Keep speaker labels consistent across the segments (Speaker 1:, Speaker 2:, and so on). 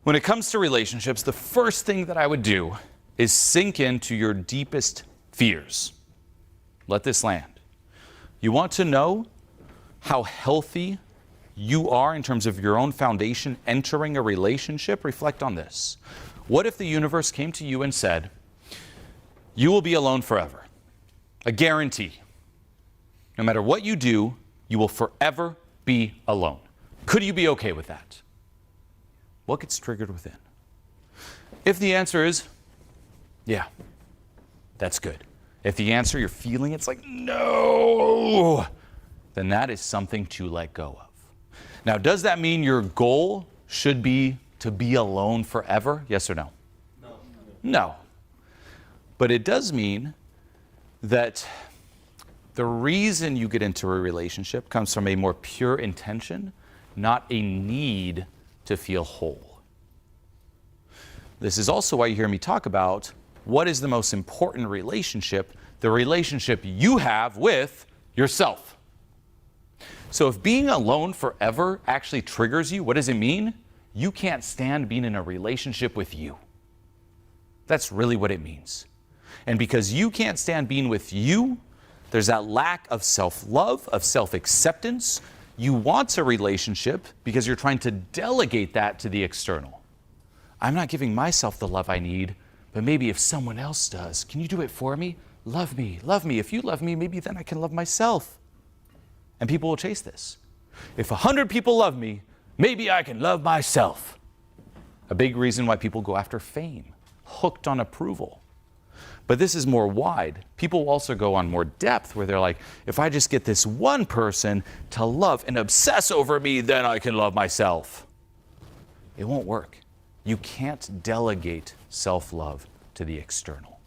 Speaker 1: When it comes to relationships, the first thing that I would do is sink into your deepest fears. Let this land. You want to know how healthy you are in terms of your own foundation entering a relationship? Reflect on this. What if the universe came to you and said, you will be alone forever? A guarantee. No matter what you do, you will forever be alone. Could you be okay with that? What gets triggered within? If the answer is, yeah, that's good. If the answer you're feeling, it's like, no, then that is something to let go of. Now, does that mean your goal should be to be alone forever? Yes or no? No. No. But it does mean that the reason you get into a relationship comes from a more pure intention, not a need to feel whole. This is also why you hear me talk about what is the most important relationship, the relationship you have with yourself. So if being alone forever actually triggers you, what does it mean? You can't stand being in a relationship with you. That's really what it means. And because you can't stand being with you, there's that lack of self-love, of self-acceptance. You want a relationship because you're trying to delegate that to the external. I'm not giving myself the love I need, but maybe if someone else does, can you do it for me? Love me, love me. If you love me, maybe then I can love myself. And people will chase this. If 100 people love me, maybe I can love myself. A big reason why people go after fame, hooked on approval. But this is more wide. People also go on more depth where they're like, if I just get this one person to love and obsess over me, then I can love myself. It won't work. You can't delegate self-love to the external.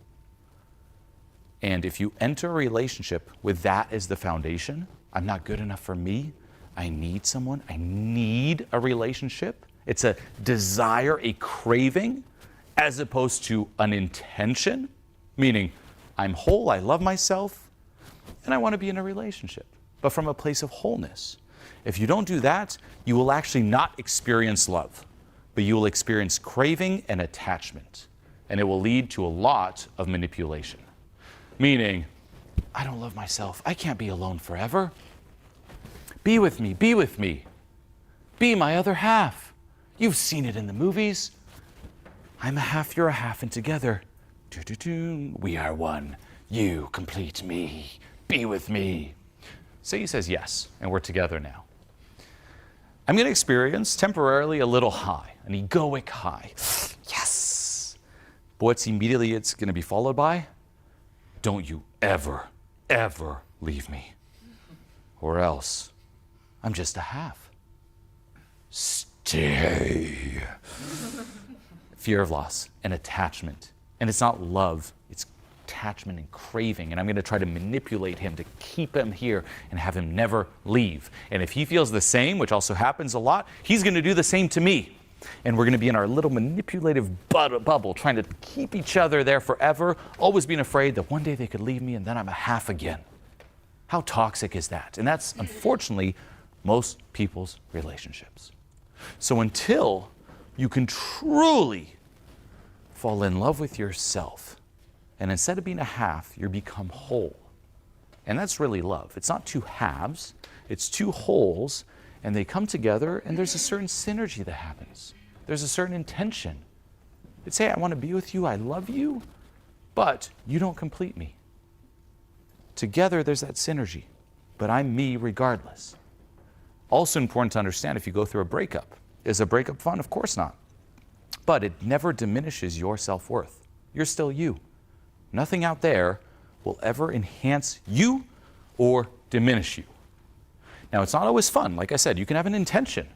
Speaker 1: And if you enter a relationship with that as the foundation, I'm not good enough for me, I need someone, I need a relationship. It's a desire, a craving, as opposed to an intention. Meaning, I'm whole, I love myself, and I want to be in a relationship, but from a place of wholeness. If you don't do that, you will actually not experience love, but you will experience craving and attachment, and it will lead to a lot of manipulation. Meaning, I don't love myself, I can't be alone forever. Be with me, be with me. Be my other half. You've seen it in the movies. I'm a half, you're a half, and together, we are one. You complete me. Be with me. Say he says yes, and we're together now. I'm going to experience temporarily a little high, an egoic high. Yes. But what's immediately it's going to be followed by? Don't you ever, ever leave me. Or else I'm just a half. Stay. Fear of loss and attachment. And it's not love, it's attachment and craving. And I'm going to try to manipulate him to keep him here and have him never leave. And if he feels the same, which also happens a lot, he's going to do the same to me. And we're going to be in our little manipulative bubble, trying to keep each other there forever, always being afraid that one day they could leave me and then I'm a half again. How toxic is that? And that's, unfortunately, most people's relationships. So until you can truly fall in love with yourself, and instead of being a half, you become whole. And that's really love. It's not two halves, it's two wholes, and they come together, and there's a certain synergy that happens. There's a certain intention. It's, hey, I want to be with you, I love you, but you don't complete me. Together, there's that synergy, but I'm me regardless. Also important to understand, if you go through a breakup, is a breakup fun? Of course not. But it never diminishes your self-worth. You're still you. Nothing out there will ever enhance you or diminish you. Now, it's not always fun. Like I said, you can have an intention.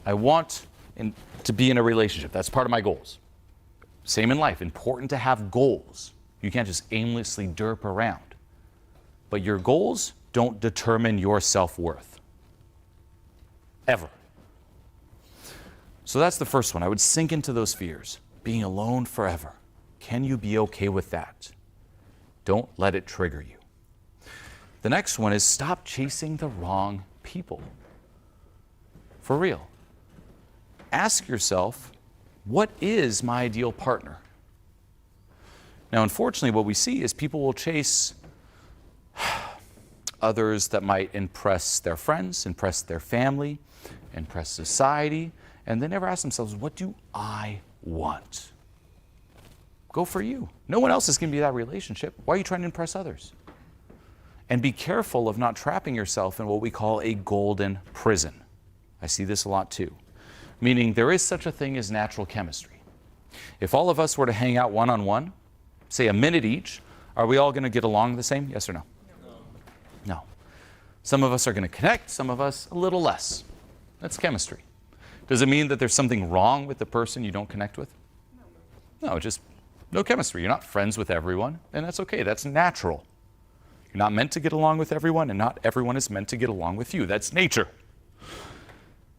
Speaker 1: I want to be in a relationship. That's part of my goals. Same in life. Important to have goals. You can't just aimlessly derp around. But your goals don't determine your self-worth. Ever. So that's the first one. I would sink into those fears. Being alone forever. Can you be okay with that? Don't let it trigger you. The next one is stop chasing the wrong people. For real. ask yourself, what is my ideal partner? Now, unfortunately, what we see is people will chase others that might impress their friends, impress their family, impress society, and they never ask themselves, what do I want? Go for you. No one else is going to be that relationship. Why are you trying to impress others? And be careful of not trapping yourself in what we call a golden prison. I see this a lot too. Meaning there is such a thing as natural chemistry. If all of us were to hang out one-on-one, say a minute each, are we all going to get along the same? Yes or no? No. Some of us are going to connect, some of us a little less. That's chemistry. Does it mean that there's something wrong with the person you don't connect with? No, just no chemistry. You're not friends with everyone, and that's okay. That's natural. You're not meant to get along with everyone, and not everyone is meant to get along with you. That's nature.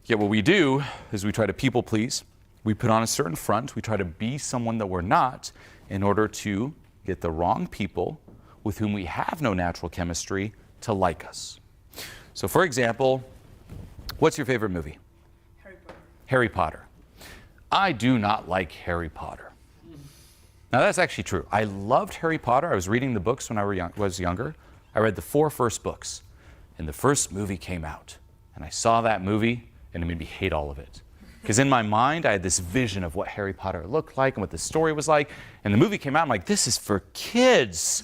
Speaker 1: Yet what we do is we try to people please. We put on a certain front. We try to be someone that we're not in order to get the wrong people with whom we have no natural chemistry to like us. So for example, what's your favorite movie?
Speaker 2: Harry Potter.
Speaker 1: Harry Potter. I do not like Harry Potter. Now that's actually true. I loved Harry Potter. I was reading the books when I was younger. I read the 4 first books, and the first movie came out. And I saw that movie, and it made me hate all of it. Because in my mind, I had this vision of what Harry Potter looked like and what the story was like. And the movie came out, I'm like, this is for kids.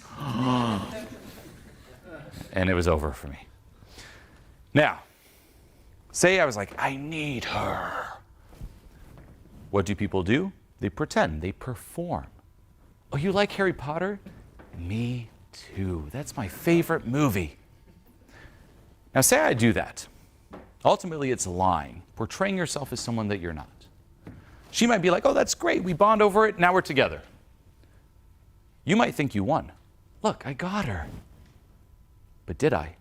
Speaker 1: And it was over for me. Now, say I was like, I need her. What do people do? They pretend, they perform. Oh, you like Harry Potter? Me too. That's my favorite movie. Now, say I do that. Ultimately, it's lying, portraying yourself as someone that you're not. She might be like, oh, that's great. We bond over it. Now we're together. You might think you won. Look, I got her. But did I?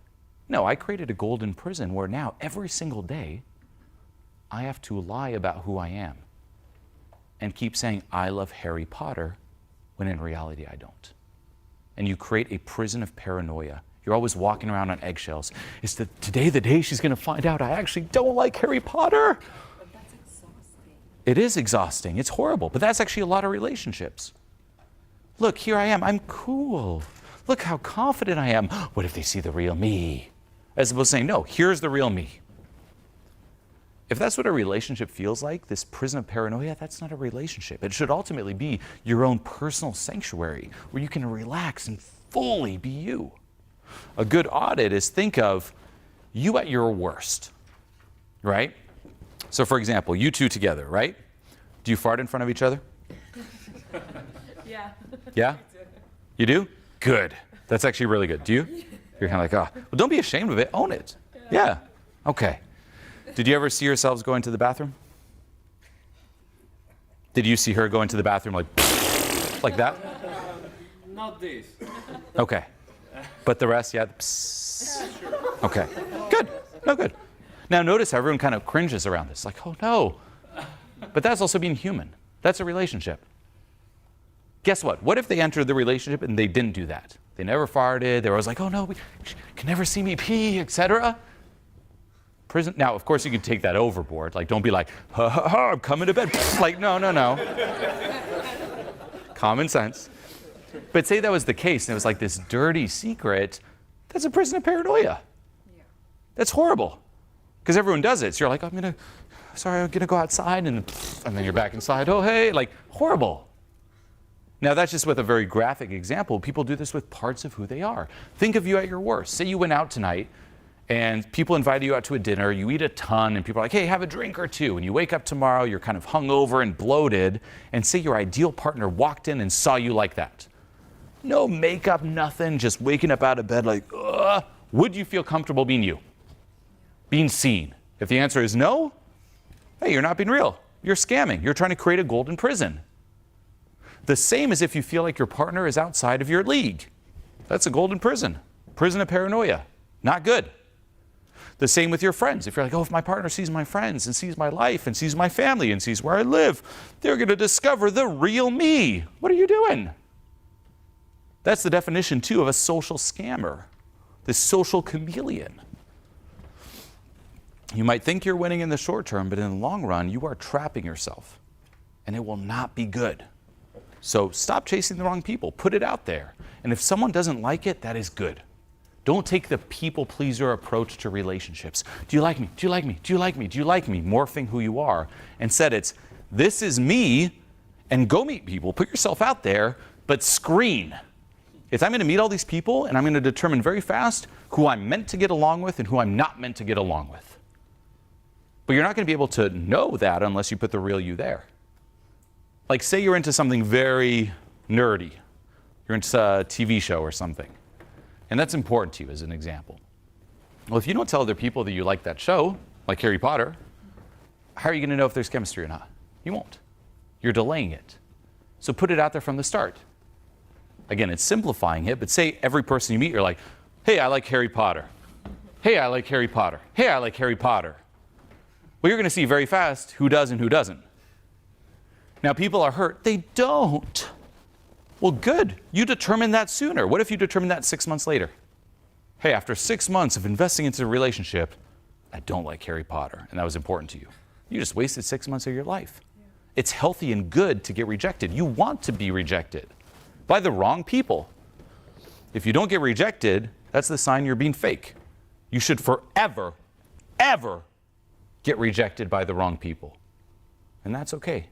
Speaker 1: No, I created a golden prison where now every single day I have to lie about who I am and keep saying, I love Harry Potter, when in reality I don't. And you create a prison of paranoia. You're always walking around on eggshells. Is today the day she's going to find out I actually don't like Harry Potter?
Speaker 2: But that's exhausting.
Speaker 1: It is exhausting. It's horrible. But that's actually a lot of relationships. Look, here I am. I'm cool. Look how confident I am. What if they see the real me? As opposed to saying, no, here's the real me. If that's what a relationship feels like, this prison of paranoia, that's not a relationship. It should ultimately be your own personal sanctuary where you can relax and fully be you. A good audit is think of you at your worst, right? So for example, you two together, right? Do you fart in front of each other?
Speaker 2: Yeah.
Speaker 1: Yeah? You do? Good. That's actually really good. Do you? You're kind of like, oh, well, don't be ashamed of it. Own it. Yeah. Okay. Did you ever see yourselves going to the bathroom? Did you see her go into the bathroom like that?
Speaker 3: Not this.
Speaker 1: Okay. But the rest, yeah? Okay. Good. No, good. Now notice how everyone kind of cringes around this. Like, oh no. But that's also being human. That's a relationship. Guess what? What if they entered the relationship and they didn't do that? They never farted. They were always like, oh no, she can never see me pee, etc. Prison. Now, of course, you can take that overboard. Like, don't be like, ha ha ha, I'm coming to bed. Like, no. Common sense. But say that was the case, and it was like this dirty secret. That's a prison of paranoia.
Speaker 2: Yeah.
Speaker 1: That's horrible. Because everyone does it. So you're like, I'm going to go outside, and then you're back inside. Oh, hey, like, horrible. Now, that's just with a very graphic example. People do this with parts of who they are. Think of you at your worst. Say you went out tonight, and people invited you out to a dinner. You eat a ton, and people are like, hey, have a drink or two. And you wake up tomorrow, you're kind of hungover and bloated, and say your ideal partner walked in and saw you like that. No makeup, nothing, just waking up out of bed like, ugh. Would you feel comfortable being you? Being seen? If the answer is no, hey, you're not being real. You're scamming. You're trying to create a golden prison. The same as if you feel like your partner is outside of your league. That's a golden prison. Prison of paranoia. Not good. The same with your friends. If you're like, oh, if my partner sees my friends and sees my life and sees my family and sees where I live, they're going to discover the real me. What are you doing? That's the definition, too, of a social scammer, this social chameleon. You might think you're winning in the short term, but in the long run, you are trapping yourself, and it will not be good. So stop chasing the wrong people. Put it out there. And if someone doesn't like it, that is good. Don't take the people pleaser approach to relationships. Do you like me? Do you like me? Do you like me? Do you like me? Morphing who you are. Instead, it's this is me, and go meet people. Put yourself out there, but screen. It's I'm going to meet all these people, and I'm going to determine very fast who I'm meant to get along with and who I'm not meant to get along with. But you're not going to be able to know that unless you put the real you there. Like say you're into something very nerdy. You're into a TV show or something. And that's important to you as an example. Well, if you don't tell other people that you like that show, like Harry Potter, how are you going to know if there's chemistry or not? You won't. You're delaying it. So put it out there from the start. Again, it's simplifying it, but say every person you meet, you're like, hey, I like Harry Potter. Hey, I like Harry Potter. Hey, I like Harry Potter. Well, you're going to see very fast who does and who doesn't. Now, people are hurt. They don't. Well, good. You determined that sooner. What if you determined that 6 months later? Hey, after 6 months of investing into a relationship, I don't like Harry Potter, and that was important to you. You just wasted 6 months of your life. Yeah. It's healthy and good to get rejected. You want to be rejected by the wrong people. If you don't get rejected, that's the sign you're being fake. You should forever, ever get rejected by the wrong people. And that's okay.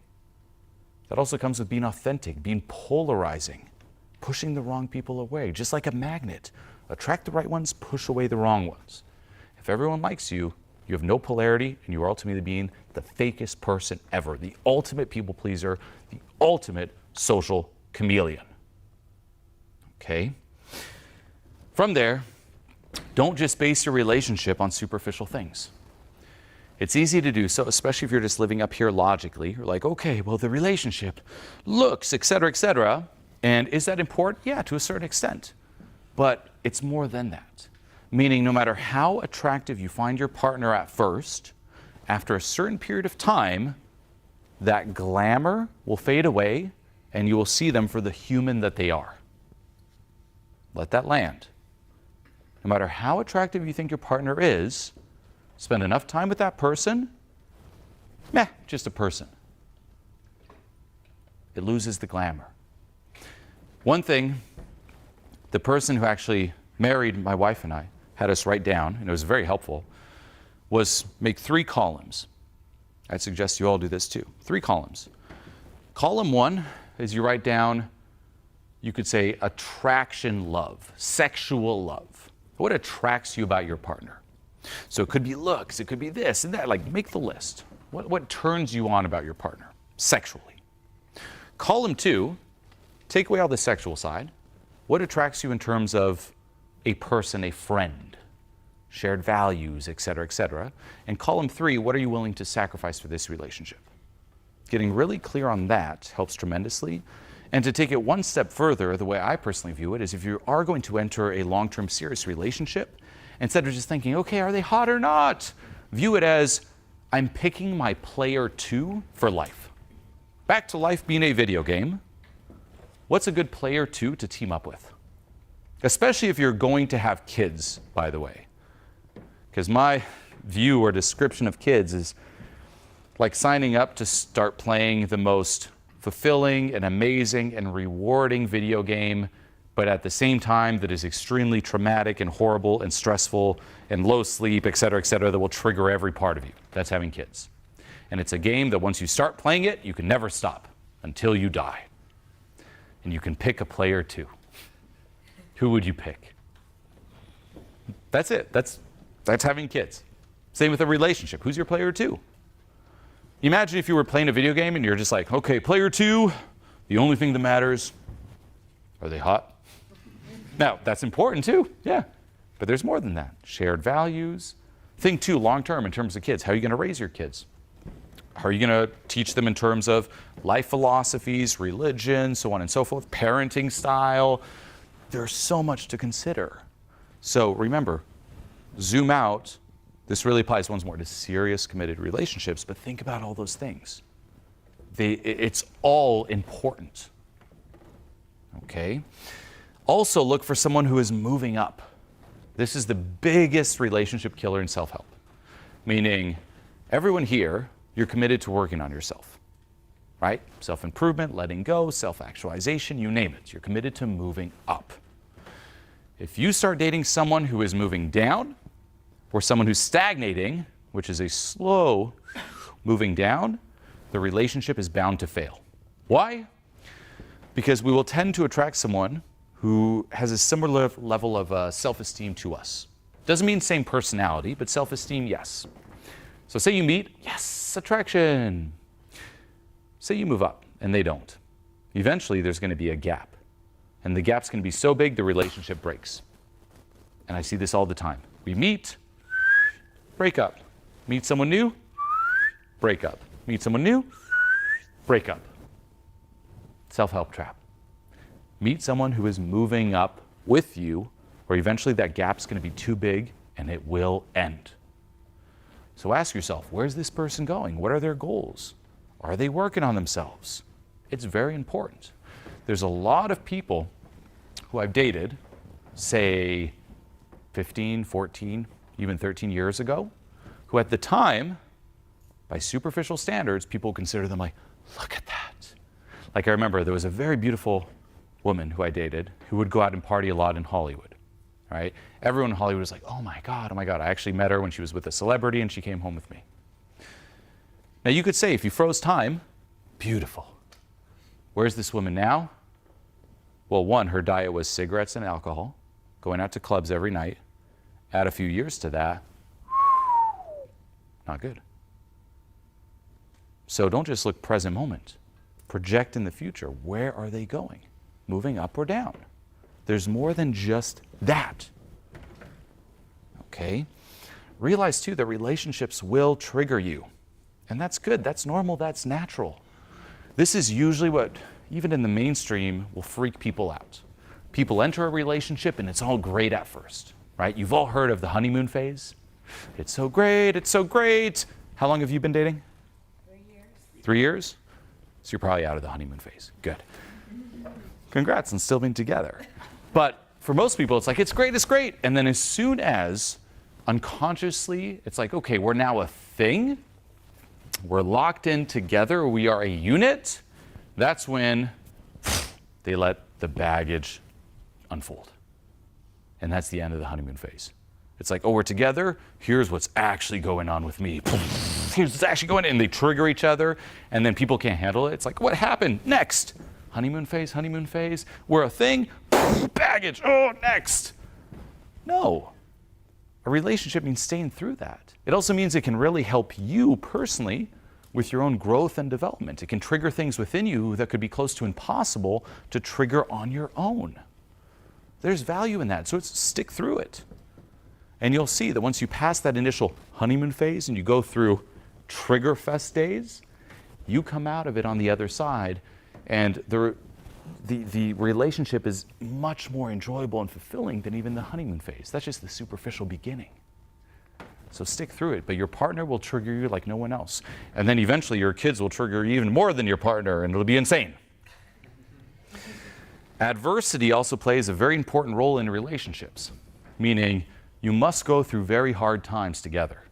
Speaker 1: That also comes with being authentic, being polarizing, pushing the wrong people away, just like a magnet. Attract the right ones, push away the wrong ones. If everyone likes you, you have no polarity, and you are ultimately being the fakest person ever, the ultimate people pleaser, the ultimate social chameleon. Okay? From there, don't just base your relationship on superficial things. It's easy to do so, especially if you're just living up here logically. You're like, okay, well, the relationship looks, et cetera, and is that important? Yeah, to a certain extent. But it's more than that. Meaning no matter how attractive you find your partner at first, after a certain period of time, that glamour will fade away and you will see them for the human that they are. Let that land. No matter how attractive you think your partner is, spend enough time with that person, just a person. It loses the glamour. One thing, the person who actually married my wife and I had us write down, and it was very helpful, was make 3 columns. I'd suggest you all do this too. 3 columns. Column 1 is you write down, you could say attraction love, sexual love. What attracts you about your partner? So it could be looks, it could be this and that, like make the list. What turns you on about your partner sexually? Column 2, take away all the sexual side. What attracts you in terms of a person, a friend, shared values, et cetera, and column 3, what are you willing to sacrifice for this relationship? Getting really clear on that helps tremendously. And to take it one step further, the way I personally view it is if you are going to enter a long-term serious relationship, instead of just thinking, okay, are they hot or not? View it as, I'm picking my player 2 for life. Back to life being a video game. What's a good player 2 to team up with? Especially if you're going to have kids, by the way. Because my view or description of kids is like signing up to start playing the most fulfilling and amazing and rewarding video game, but at the same time that is extremely traumatic and horrible and stressful and low sleep, et cetera, that will trigger every part of you. That's having kids. And it's a game that once you start playing it, you can never stop until you die. And you can pick a player 2. Who would you pick? That's it. That's having kids. Same with a relationship. Who's your player 2? Imagine if you were playing a video game and you're just like, okay, player 2, the only thing that matters, are they hot? Now, that's important too, yeah. But there's more than that. Shared values. Think too, long-term in terms of kids. How are you going to raise your kids? How are you going to teach them in terms of life philosophies, religion, so on and so forth, parenting style? There's so much to consider. So remember, zoom out. This really applies once more to serious committed relationships, but think about all those things. It's all important. Okay? Also look for someone who is moving up. This is the biggest relationship killer in self-help. Meaning, everyone here, you're committed to working on yourself, right? Self-improvement, letting go, self-actualization, you name it. You're committed to moving up. If you start dating someone who is moving down, or someone who's stagnating, which is a slow moving down, the relationship is bound to fail. Why? Because we will tend to attract someone who has a similar level of self-esteem to us. Doesn't mean same personality, but self-esteem, yes. So say you meet, yes, attraction. Say you move up and they don't. Eventually there's going to be a gap. And the gap's going to be so big the relationship breaks. And I see this all the time. We meet, break up. Meet someone new, break up. Meet someone new, break up. Self-help trap. Meet someone who is moving up with you, or eventually that gap's going to be too big and it will end. So ask yourself, where's this person going? What are their goals? Are they working on themselves? It's very important. There's a lot of people who I've dated, say 15, 14, even 13 years ago, who at the time, by superficial standards, people consider them like, look at that. Like I remember there was a very beautiful woman who I dated who would go out and party a lot in Hollywood, right? Everyone in Hollywood was like, oh my God. I actually met her when she was with a celebrity and she came home with me. Now you could say, if you froze time, beautiful. Where's this woman now? Well, one, her diet was cigarettes and alcohol, going out to clubs every night. Add a few years to that, not good. So don't just look present moment. Project in the future. Where are they going? Moving up or down? There's more than just that. Okay? Realize too that relationships will trigger you. And that's good. That's normal. That's natural. This is usually what, even in the mainstream, will freak people out. People enter a relationship and it's all great at first, right? You've all heard of the honeymoon phase. It's so great. It's so great. How long have you been dating?
Speaker 2: 3 years.
Speaker 1: 3 years? So you're probably out of the honeymoon phase. Good. Congrats on still being together. But for most people, it's like, it's great, it's great. And then as soon as unconsciously, it's like, okay, we're now a thing. We're locked in together. We are a unit. That's when they let the baggage unfold. And that's the end of the honeymoon phase. It's like, oh, we're together. Here's what's actually going on with me. Here's what's actually going on. And they trigger each other. And then people can't handle it. It's like, what happened? Next. Honeymoon phase, honeymoon phase. We're a thing. Baggage. Oh, next. No. A relationship means staying through that. It also means it can really help you personally with your own growth and development. It can trigger things within you that could be close to impossible to trigger on your own. There's value in that. So it's stick through it. And you'll see that once you pass that initial honeymoon phase and you go through trigger fest days, you come out of it on the other side, and the relationship is much more enjoyable and fulfilling than even the honeymoon phase. That's just the superficial beginning. So stick through it, but your partner will trigger you like no one else. And then eventually your kids will trigger you even more than your partner, and it'll be insane. Adversity also plays a very important role in relationships, meaning you must go through very hard times together.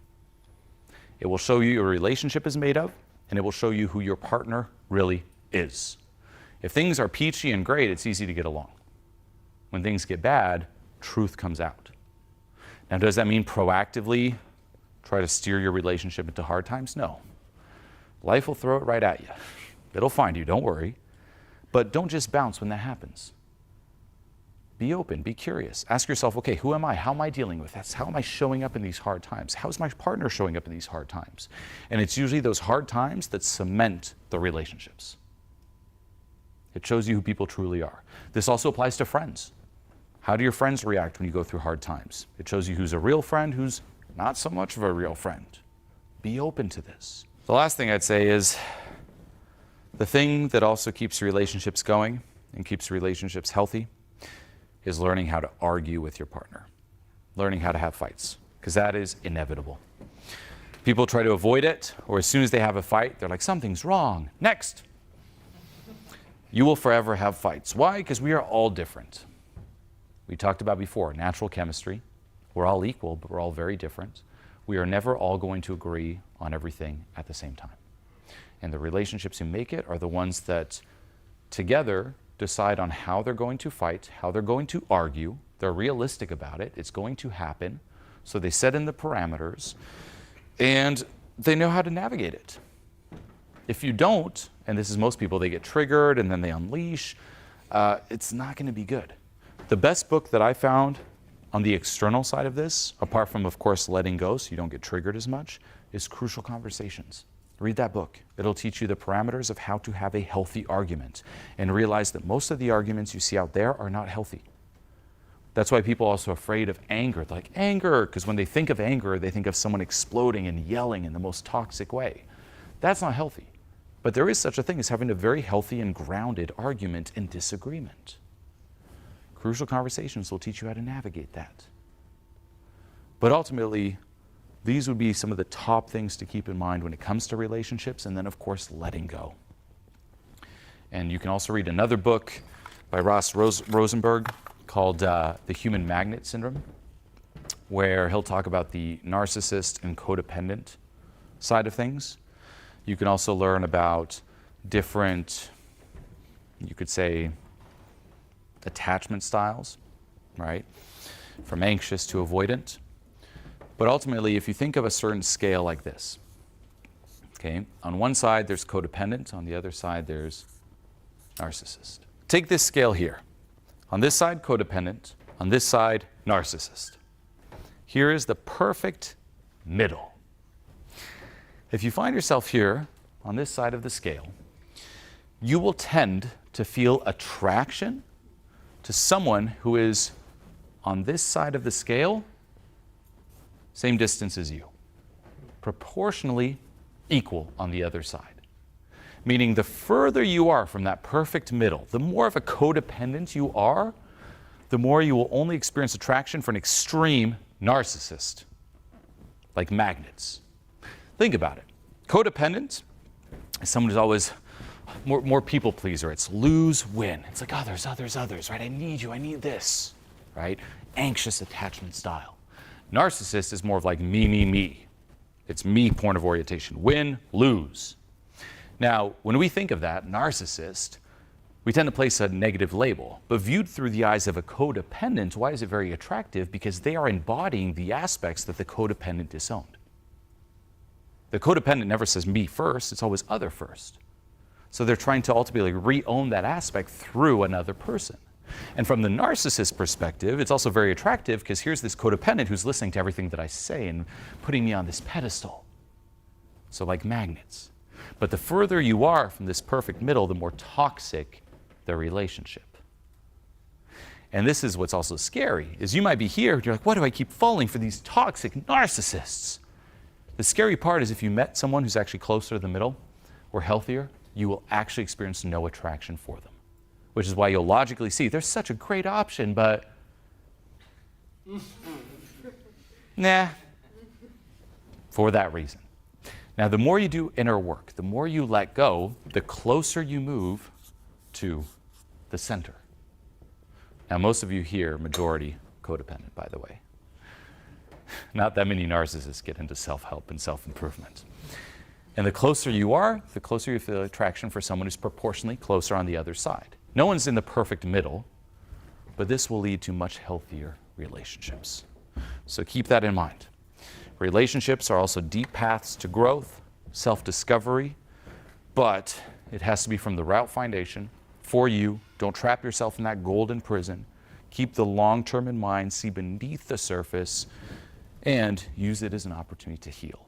Speaker 1: It will show you your relationship is made of, and it will show you who your partner really is. If things are peachy and great, it's easy to get along. When things get bad, truth comes out. Now, does that mean proactively try to steer your relationship into hard times? No. Life will throw it right at you. It'll find you, don't worry. But don't just bounce when that happens. Be open, be curious. Ask yourself, okay, who am I? How am I dealing with this? How am I showing up in these hard times? How is my partner showing up in these hard times? And it's usually those hard times that cement the relationships. It shows you who people truly are. This also applies to friends. How do your friends react when you go through hard times? It shows you who's a real friend, who's not so much of a real friend. Be open to this. The last thing I'd say is the thing that also keeps relationships going and keeps relationships healthy is learning how to argue with your partner, learning how to have fights, because that is inevitable. People try to avoid it, or as soon as they have a fight, they're like, something's wrong. Next. You will forever have fights. Why? Because we are all different. We talked about before, natural chemistry. We're all equal, but we're all very different. we are never all going to agree on everything at the same time. And the relationships who make it are the ones that together decide on how they're going to fight, how they're going to argue. They're realistic about it. It's going to happen. So they set in the parameters and they know how to navigate it. If you don't, and this is most people, they get triggered and then they unleash, it's not going to be good. The best book that I found on the external side of this, apart from, of course, letting go so you don't get triggered as much, is Crucial Conversations. Read that book. It'll teach you the parameters of how to have a healthy argument and realize that most of the arguments you see out there are not healthy. That's why people are also afraid of anger. They're like, anger, because when they think of anger, they think of someone exploding and yelling in the most toxic way. That's not healthy. But there is such a thing as having a very healthy and grounded argument and disagreement. Crucial Conversations will teach you how to navigate that. But ultimately, these would be some of the top things to keep in mind when it comes to relationships, and then, of course, letting go. And you can also read another book by Ross Rosenberg called The Human Magnet Syndrome, where he'll talk about the narcissist and codependent side of things. You can also learn about different, you could say, attachment styles, right? From anxious to avoidant. But ultimately, if you think of a certain scale like this, okay, on one side there's codependent, on the other side there's narcissist. Take this scale here. On this side, codependent, on this side, narcissist. Here is the perfect middle. If you find yourself here on this side of the scale, you will tend to feel attraction to someone who is on this side of the scale, same distance as you, proportionally equal on the other side. Meaning the further you are from that perfect middle, the more of a codependent you are, the more you will only experience attraction for an extreme narcissist, like magnets. Think about it. Codependent is someone who's always more people pleaser. It's lose, win. It's like others, right? I need you, I need this, right? Anxious attachment style. Narcissist is more of like me. It's me point of orientation. Win, lose. Now, when we think of that, narcissist, we tend to place a negative label. But viewed through the eyes of a codependent, why is it very attractive? Because they are embodying the aspects that the codependent disowned. The codependent never says me first, it's always other first. So they're trying to ultimately re-own that aspect through another person. And from the narcissist perspective, it's also very attractive because here's this codependent who's listening to everything that I say and putting me on this pedestal. So like magnets. But the further you are from this perfect middle, the more toxic the relationship. And this is what's also scary, is you might be here, and you're like, why do I keep falling for these toxic narcissists? The scary part is if you met someone who's actually closer to the middle or healthier, you will actually experience no attraction for them. Which is why you'll logically see, there's such a great option, but nah, for that reason. Now, the more you do inner work, the more you let go, the closer you move to the center. Now, most of you here, majority codependent, by the way. Not that many narcissists get into self-help and self-improvement. And the closer you are, the closer you feel attraction for someone who's proportionally closer on the other side. No one's in the perfect middle, but this will lead to much healthier relationships. So keep that in mind. Relationships are also deep paths to growth, self-discovery, but it has to be from the right foundation for you. Don't trap yourself in that golden prison. Keep the long term in mind, see beneath the surface, and use it as an opportunity to heal.